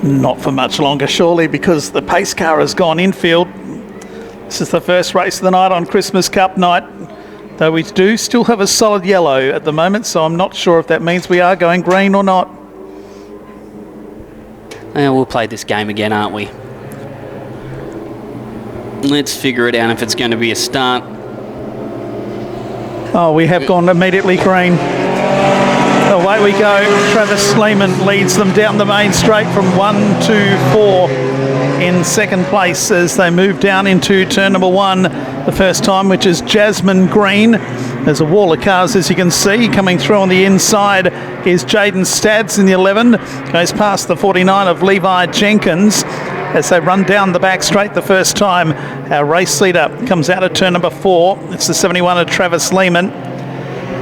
Not for much longer, surely, because the pace car has gone infield. This is the first race of the night on Christmas Cup night, though we do still have a solid yellow at the moment, so I'm not sure if that means we are going green or not. We'll play this game again, aren't we? Let's figure it out if it's going to be a start. Oh, we have gone immediately green. Away we go. Travis Lehman leads them down the main straight from 1, 2, 4 in second place as they move down into turn number 1 the first time, which is Jasmine Green. There's a wall of cars, as you can see. Coming through on the inside is Jaden Stads in the 11. Goes past the 49 of Levi Jenkins as they run down the back straight the first time. Our race leader comes out of turn number 4. It's the 71 of Travis Lehman.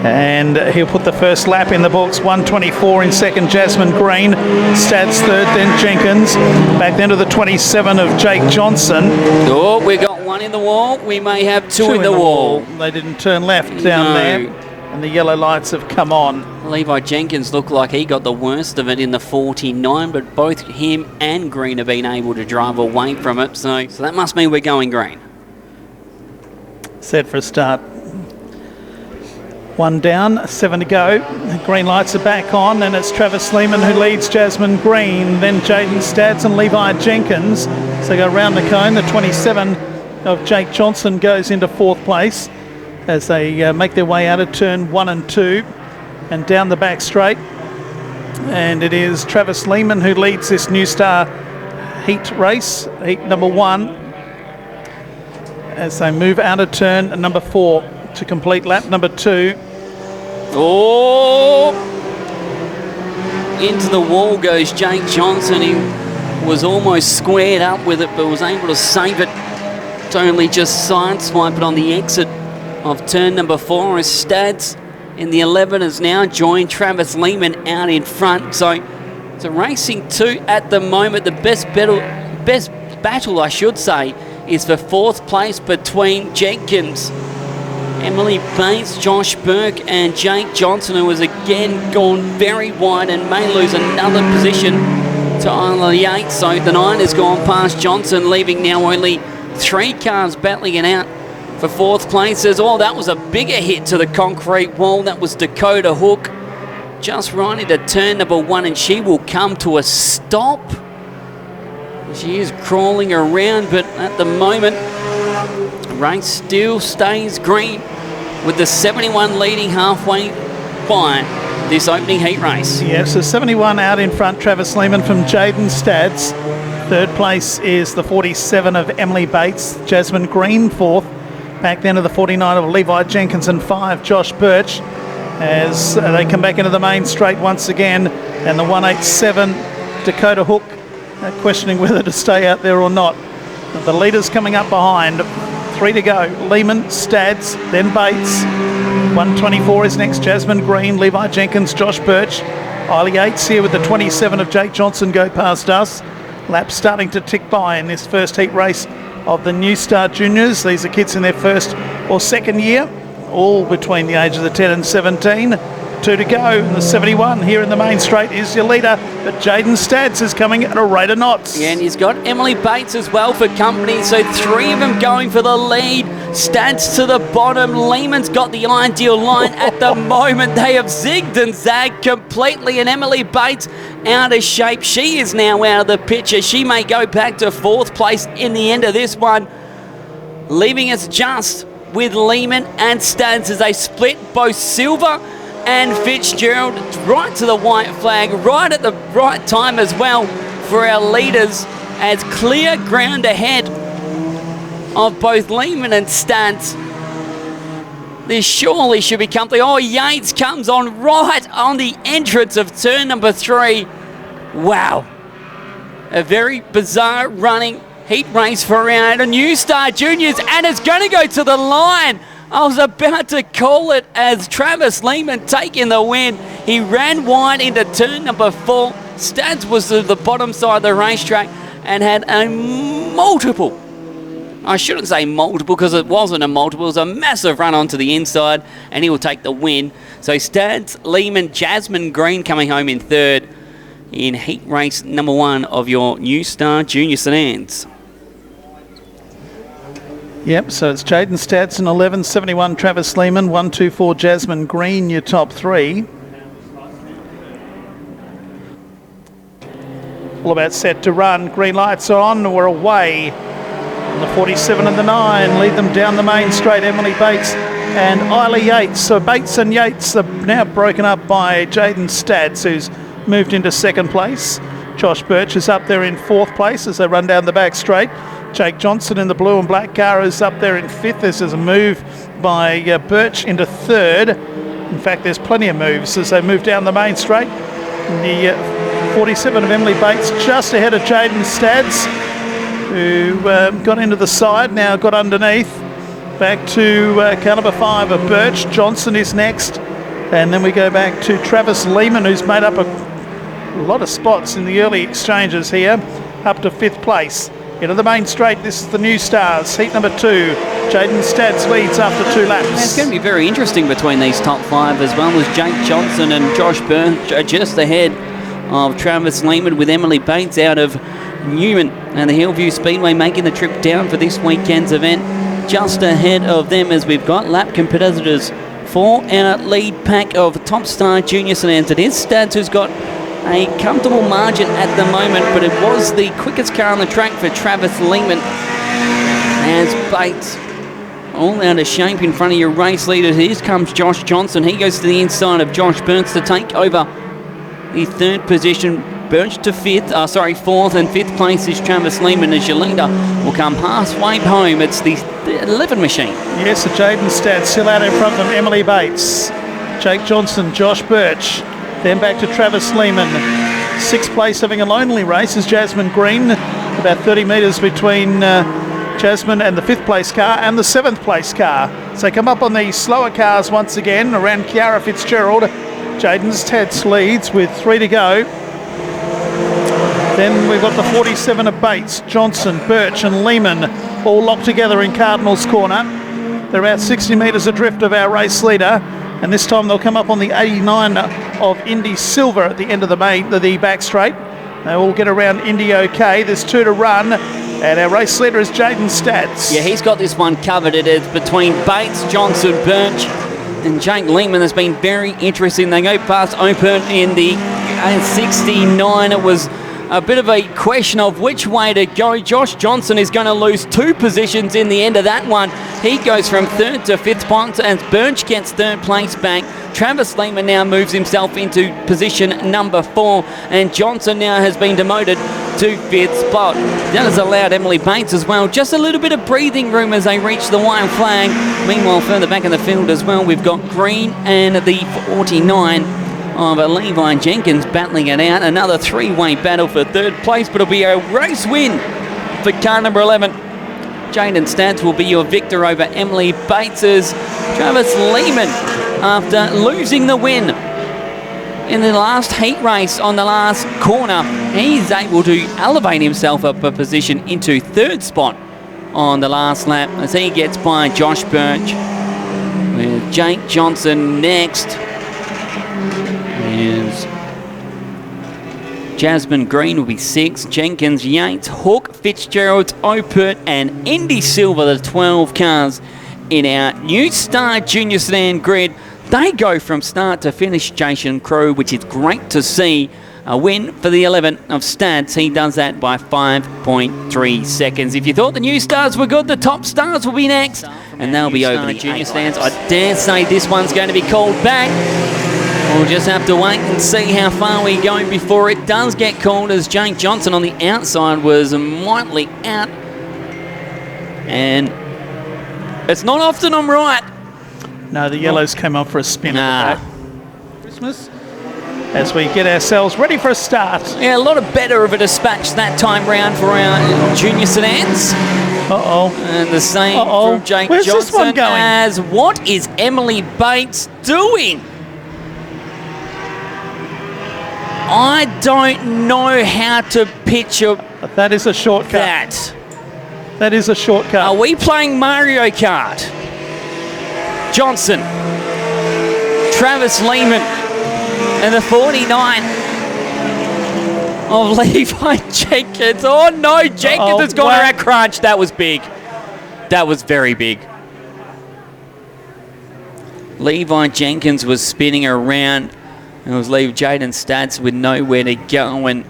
And he'll put the first lap in the books. 1:24 in second, Jasmine Green. Stads third, then Jenkins. Back then to the 27 of Jake Johnson. Oh, we got one in the wall. We may have two in the wall. They didn't turn left down there. And the yellow lights have come on. Levi Jenkins looked like he got the worst of it in the 49, but both him and Green have been able to drive away from it. So that must mean we're going green. Set for a start. 1 down, 7 to go. Green lights are back on, and it's Travis Lehman who leads Jasmine Green, then Jaden Stads and Levi Jenkins. So they go round the cone. The 27 of Jake Johnson goes into 4th place as they make their way out of turn 1 and 2 and down the back straight. And it is Travis Lehman who leads this New Star heat race, heat number 1, as they move out of turn number 4 to complete lap number 2. Oh! Into the wall goes Jake Johnson. He was almost squared up with it, but was able to save it. To only just sideswipe it on the exit of turn number 4 as Stads in the 11 has now joined Travis Lehman out in front. So it's a racing 2 at the moment. The best battle, I should say, is for 4th place between Jenkins, Emily Bates, Josh Burke and Jake Johnson, who has again gone very wide and may lose another position to Isla Yates. So the 9 has gone past Johnson, leaving now only 3 cars battling it out for 4th places. Oh, that was a bigger hit to the concrete wall. That was Dakota Hook just right into turn number 1, and she will come to a stop. She is crawling around, but at the moment, race still stays green with the 71 leading halfway by this opening heat race. Yes, so 71 out in front, Travis Lehman from Jaden Stads. 3rd place is the 47 of Emily Bates. Jasmine Green 4th. Back then to the 49 of Levi Jenkins and 5, Josh Birch, as they come back into the main straight once again. And the 187 Dakota Hook questioning whether to stay out there or not. The leaders coming up behind. 3 to go. Lehman, Stads, then Bates. 1:24 is next. Jasmine Green, Levi Jenkins, Josh Birch. Isla Yates here with the 27 of Jake Johnson go past us. Laps starting to tick by in this first heat race of the New Star Juniors. These are kids in their 1st or 2nd year, all between the ages of 10 and 17. 2 to go, and the 71 here in the main straight is your leader, but Jaden Stads is coming at a rate of knots. Yeah, and he's got Emily Bates as well for company, so 3 of them going for the lead. Stads to the bottom. Lehman's got the ideal line at the moment. They have zigged and zagged completely, and Emily Bates out of shape. She is now out of the picture. She may go back to 4th place in the end of this one, leaving us just with Lehman and Stads as they split both silver and Fitzgerald right to the white flag, right at the right time as well for our leaders, as clear ground ahead of both Lehman and Stads. This surely should be company. Oh, Yates comes on right on the entrance of turn number 3. Wow. A very bizarre running heat race for our New Star Juniors, and it's going to go to the line. I was about to call it as Travis Lehman taking the win. He ran wide into turn number 4. Stads was to the bottom side of the racetrack and had a multiple. I shouldn't say multiple because it wasn't a multiple. It was a massive run onto the inside, and he will take the win. So Stads, Lehman, Jasmine Green coming home in 3rd. in heat race number 1 of your New Star Junior Sedans. Yep, so it's Jaden Stats in 11.71, Travis Lehman, 124 Jasmine Green, your top 3. All about set to run. Green lights are on. We're away. The 47 and the 9 lead them down the main straight. Emily Bates and Isla Yates. So Bates and Yates are now broken up by Jaden Stats, who's moved into second place. Josh Birch is up there in 4th place as they run down the back straight. Jake Johnson in the blue and black car is up there in 5th. This is a move by Birch into 3rd. In fact, there's plenty of moves as they move down the main straight. The 47 of Emily Bates just ahead of Jaden Stats, who got into the side, now got underneath. Back to calibre 5 of Birch. Johnson is next. And then we go back to Travis Lehman, who's made up a lot of spots in the early exchanges here, up to 5th place. Into the main straight, this is the New Stars. Heat number 2, Jaden Stats leads after 2 laps. It's going to be very interesting between these top 5, as well as Jake Johnson and Josh Birch are just ahead of Travis Lehman, with Emily Bates out of Newman and the Hillview Speedway making the trip down for this weekend's event. Just ahead of them, as we've got lap competitors for our lead pack of Top Star Junior Sedans. It is Stats who's got a comfortable margin at the moment, but it was the quickest car on the track for Travis Lehman, as Bates all out of shape in front of your race leader. Here comes Josh Johnson. He goes to the inside of Josh Burns to take over the 3rd position. Birch to 4th, and 5th place is Travis Lehman, as your leader will come halfway home. It's the 11 machine. Yes, the Jaden Stats still out in front of them. Emily Bates, Jake Johnson, Josh Birch. Then back to Travis Lehman. 6th place, having a lonely race, is Jasmine Green. About 30 metres between Jasmine and the 5th place car and the 7th place car. So come up on the slower cars once again around Kiara Fitzgerald. Jaden Stats leads with 3 to go. Then we've got the 47 of Bates, Johnson, Birch and Lehman all locked together in Cardinals Corner. They're about 60 metres adrift of our race leader. And this time they'll come up on the 89 of Indy Silver at the end of the back straight. They all get around Indy okay. There's 2 to run, and our race leader is Jaden Stats. Yeah, he's got this one covered. It is between Bates, Johnson, Birch and Jake Lehman. Has been very interesting. They go past Open in the 69. It was a bit of a question of which way to go. Josh Johnson is going to lose 2 positions in the end of that one. He goes from 3rd to 5th point, and Birch gets 3rd place back. Travis Lehman now moves himself into position number 4, and Johnson now has been demoted to 5th spot. That has allowed Emily Bates as well just a little bit of breathing room as they reach the white flag. Meanwhile, further back in the field as well, we've got Green and the 49 of Levi Jenkins battling it out. Another 3-way battle for 3rd place, but it'll be a race win for car number 11. Jaden Stats will be your victor over Emily Bates's Travis Lehman, after losing the win in the last heat race on the last corner. He's able to elevate himself up a position into 3rd spot on the last lap as he gets by Josh Birch, with Jake Johnson next. Is Jasmine Green will be 6th, Jenkins, Yates, Hook, Fitzgerald, Opert and Indy Silver, the 12 cars in our New Star Junior Sedan grid. They go from start to finish, Jason Crew, which is great to see. A win for the 11 of Stats. He does that by 5.3 seconds. If you thought the New Stars were good, the Top Stars will be next, and they'll be over the Junior Sedans. I dare say this one's going to be called back. We'll just have to wait and see how far we go before it does get called, as Jake Johnson on the outside was mightily out. And it's not often I'm right. No, the yellows came on for a spin. Christmas. As we get ourselves ready for a start. Yeah, a lot of better of a dispatch that time round for our Junior Sedans. Uh-oh. And the same from Jake Where's Johnson. this one going? As what is Emily Bates doing? I don't know how to picture that is a shortcut. That is a shortcut. Are we playing Mario Kart? Johnson, Travis Lehman, and the 49 of Levi Jenkins. Oh no, Jenkins has gone around Crunch. That was big. That was very big. Levi Jenkins was spinning around. It was leave Jaden Stats with nowhere to go, and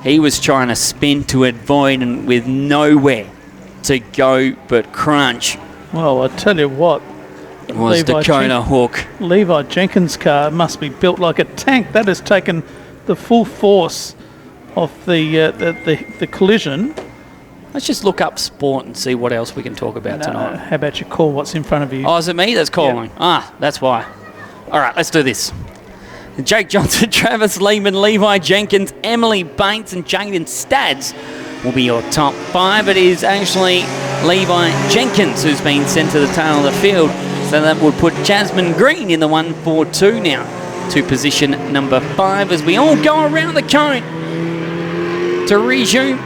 he was trying to spin to avoid and with nowhere to go but Crunch. Well, I tell you what. It was Dakota Hook. Levi Jenkins' car must be built like a tank. That has taken the full force of the collision. Let's just look up sport and see what else we can talk about tonight. How about you call what's in front of you? Oh, is it me that's calling? Yeah. Ah, that's why. All right, let's do this. Jake Johnson, Travis Lehman, Levi Jenkins, Emily Bates and Jaden Stads will be your top 5. It is actually Levi Jenkins who's been sent to the tail of the field. So that would put Jasmine Green in the 1-4-2 now to position number 5 as we all go around the cone to resume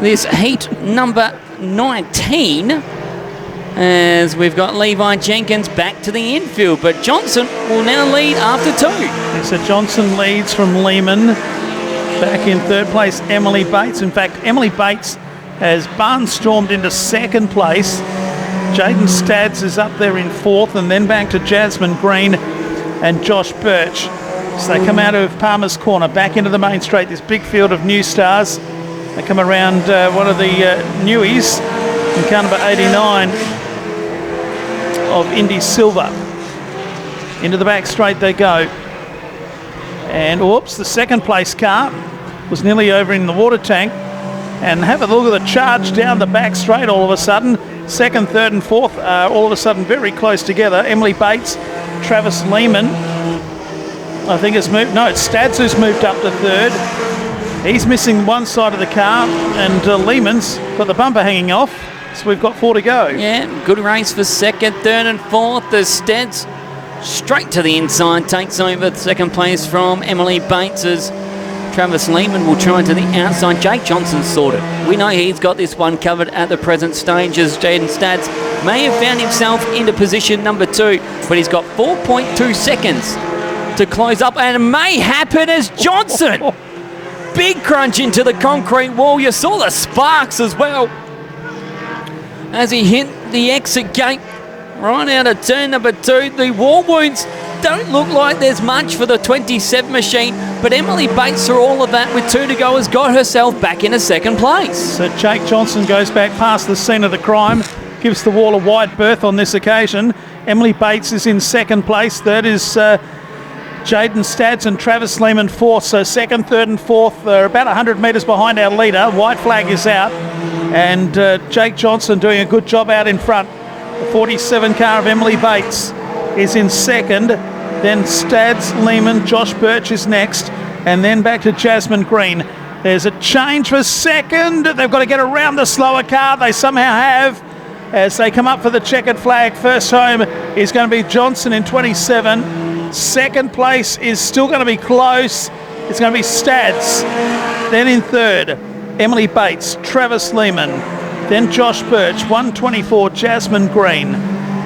this heat number 19, as we've got Levi Jenkins back to the infield, but Johnson will now lead after 2. So Johnson leads from Lehman. Back in 3rd place, Emily Bates. In fact, Emily Bates has barnstormed into 2nd place. Jaden Stads is up there in 4th, and then back to Jasmine Green and Josh Birch. So they come out of Palmer's Corner, back into the main straight, this big field of new stars. They come around one of the newies in car number 89 of Indy Silver. Into the back straight they go. And whoops, the 2nd place car was nearly over in the water tank. And have a look at the charge down the back straight all of a sudden. 2nd, 3rd and 4th are all of a sudden very close together. Emily Bates, Travis Lehman, I think has moved. No, it's Stads who's moved up to 3rd. He's missing one side of the car, and Lehman's got the bumper hanging off, so we've got 4 to go. Yeah, good race for 2nd, 3rd and 4th. The Stads straight to the inside, takes over 2nd place from Emily Bates as Travis Lehman will try to the outside. Jake Johnson sorted. We know he's got this one covered at the present stage, as Jaden Stads may have found himself into position number 2, but he's got 4.2 seconds to close up, and it may happen as Johnson big crunch into the concrete wall. You saw the sparks as well as he hit the exit gate right out of turn number 2. The wall wounds don't look like there's much for the 27 machine, but Emily Bates, through all of that with 2 to go, has got herself back into 2nd place. So Jake Johnson goes back past the scene of the crime, gives the wall a wide berth on this occasion. Emily Bates is in 2nd place. 3rd is Jaden Stads and Travis Lehman 4th. So 2nd, 3rd and 4th are about 100 metres behind our leader. White flag is out, and Jake Johnson doing a good job out in front. The 47 car of Emily Bates is in 2nd. Then Stads, Lehman, Josh Birch is next, and then back to Jasmine Green. There's a change for 2nd. They've got to get around the slower car. They somehow have, as they come up for the checkered flag. First home is going to be Johnson in 27. 2nd place is still going to be close. It's going to be Stads. Then in 3rd, Emily Bates, Travis Lehman, then Josh Birch, 124, Jasmine Green,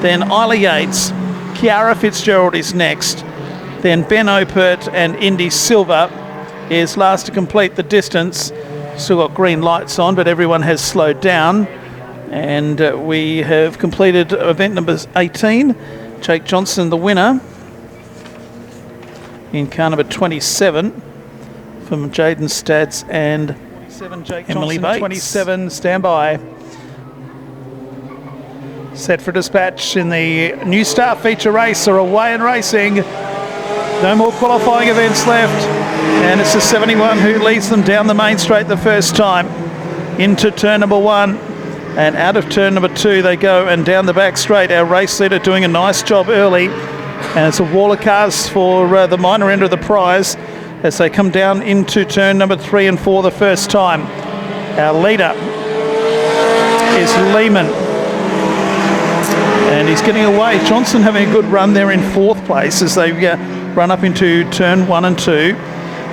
then Isla Yates, Kiara Fitzgerald is next, then Ben Opert and Indy Silver is last to complete the distance. Still got green lights on, but everyone has slowed down, and we have completed event number 18. Jake Johnson the winner in car number 27 from Jaden Stads and 27 Jake Emily Johnson, Bates. 27, stand by. Set for dispatch in the New Star feature race are away and racing. No more qualifying events left. And it's the 71 who leads them down the main straight the first time. Into turn number 1 and out of turn number 2 they go, and down the back straight. Our race leader doing a nice job early. And it's a wall of cars for the minor end of the prize as they come down into turn number 3 and 4 the first time. Our leader is Lehman, and he's getting away. Johnson having a good run there in 4th place as they run up into turn 1 and 2.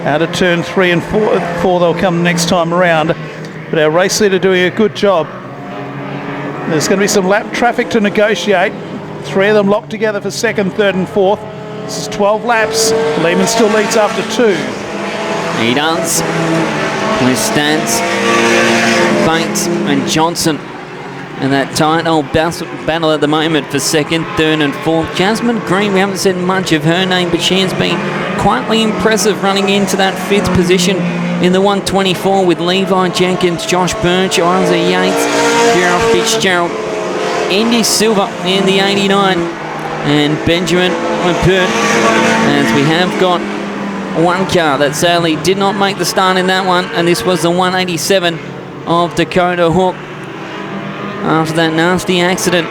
Out of turn 3 and 4 they'll come next time around. But our race leader doing a good job. There's going to be some lap traffic to negotiate. 3 of them locked together for 2nd, 3rd and 4th. This is 12 laps. Lehman still leads after 2. He does. With Sedans, Bates and Johnson. And that tight old battle at the moment for second, third and fourth. Jasmine Green, we haven't said much of her name, but she has been quietly impressive running into that fifth position in the 124 with Levi Jenkins, Josh Birch, Isaac Yates, Gerald Fitzgerald, Indy Silver in the 89, and Benjamin Pert. As we have got one car that sadly did not make the start in that one, and this was the 187 of Dakota Hook. After that nasty accident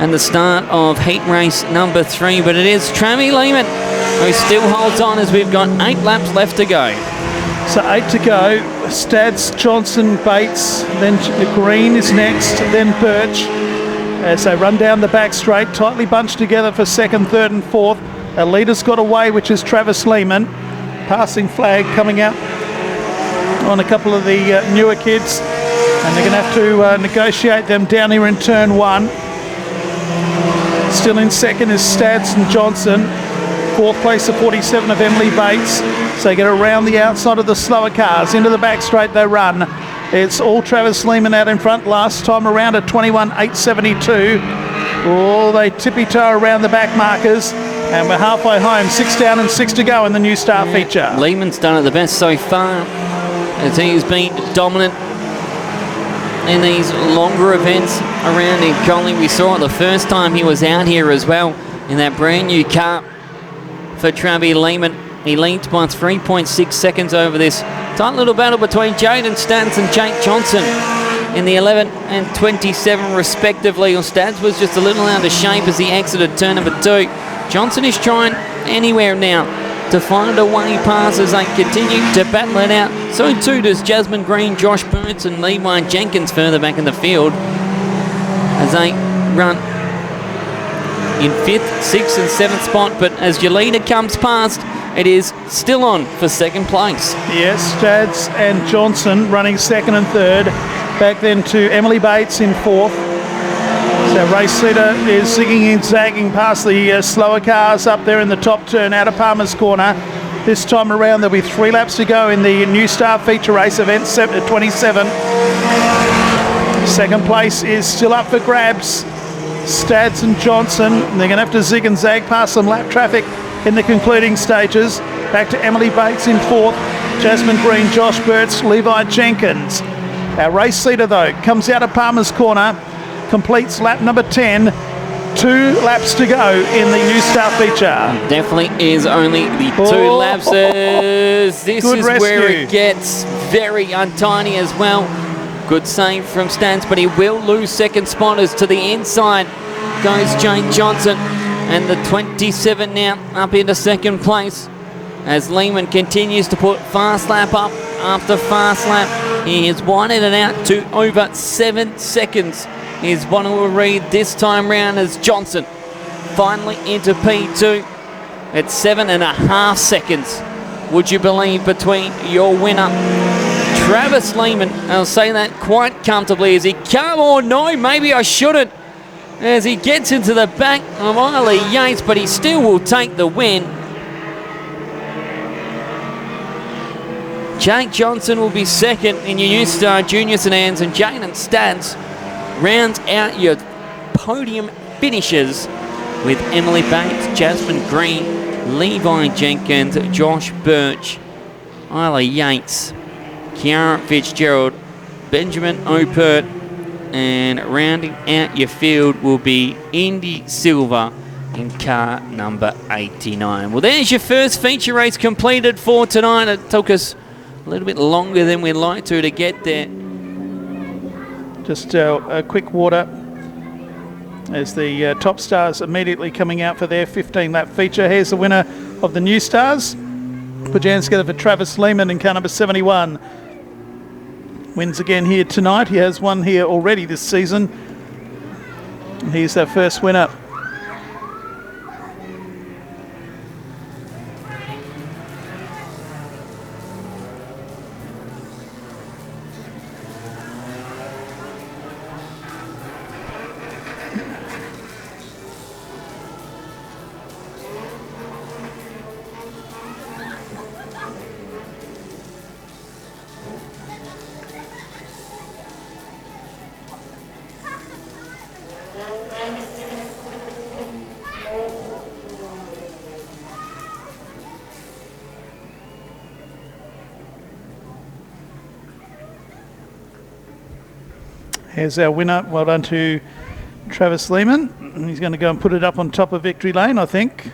and the start of heat race number 3, but it is Travis Lehman who still holds on as we've got 8 laps left to go. So 8 to go. Stads, Johnson, Bates, then Green is next, then Birch. As they run down the back straight, tightly bunched together for second, third and fourth. Our leader's got away, which is Travis Lehman. Passing flag coming out on a couple of the newer kids. And they're going to have to negotiate them down here in turn 1. Still in second is Stads and Johnson. Fourth place, the 47 of Emily Bates. So they get around the outside of the slower cars. Into the back straight they run. It's all Travis Lehman out in front last time around at 21.872. Oh, they tippy-toe around the back markers. And we're halfway home. 6 down and 6 to go in the new star feature. Lehman's done it the best so far as he has been dominant in these longer events around in Collie. We saw it the first time he was out here as well in that brand new car for Travis Lehman. He leads by 3.6 seconds over this tight little battle between Jaden Stads and Jake Johnson in the 11 and 27 respectively. Stads was just a little out of shape as he exited turn number 2. Johnson is trying anywhere now to find a way past as they continue to battle it out. So too does Jasmine Green, Josh Burns and Levi Jenkins further back in the field as they run in 5th, 6th and 7th spot. But as your leader comes past, it is still on for second place. Yes, Stads and Johnson running second and third. Back then to Emily Bates in 4th. So race leader is zigging and zagging past the slower cars up there in the top turn out of Palmer's Corner. This time around there'll be 3 laps to go in the New Star feature race event 27. Second place is still up for grabs. Stads and Johnson. They're going to have to zig and zag past some lap traffic in the concluding stages. Back to Emily Bates in 4th. Jasmine Green, Josh Burtz, Levi Jenkins. Our race leader though comes out of Palmer's Corner. Completes lap number 10. 2 laps to go in the New Star feature. Definitely is only the 2 laps. This is rescue. Where it gets very untidy as well. Good save from Stads, but he will lose second spot as to the inside goes Jake Johnson. And the 27 now up into second place as Lehman continues to put fast lap up after fast lap. He has widened it out to over 7 seconds. Is what we'll read this time round as Johnson finally into P2 at 7.5 seconds. Would you believe between your winner, Travis Lehman, I'll say that quite comfortably as he come or no, maybe I shouldn't, as he gets into the back of Isla Yates, but he still will take the win. Jake Johnson will be second in your New Star Junior Sedans, and Jaden Stads rounds out your podium finishes with Emily Bates, Jasmine Green, Levi Jenkins, Josh Birch, Isla Yates, Kiara Fitzgerald, Benjamin Opert, and rounding out your field will be Indy Silver in car number 89. Well, there's your first feature race completed for tonight. It took us a little bit longer than we'd like to get there. Just a quick water as the top stars immediately coming out for their 15-lap feature. Here's the winner of the New Stars. Put your hands together for Travis Lehman in car number 71. Wins again here tonight. He has won here already this season. And he's our first winner. Here's our winner. Well done to Travis Lehman. He's going to go and put it up on top of victory lane, I think.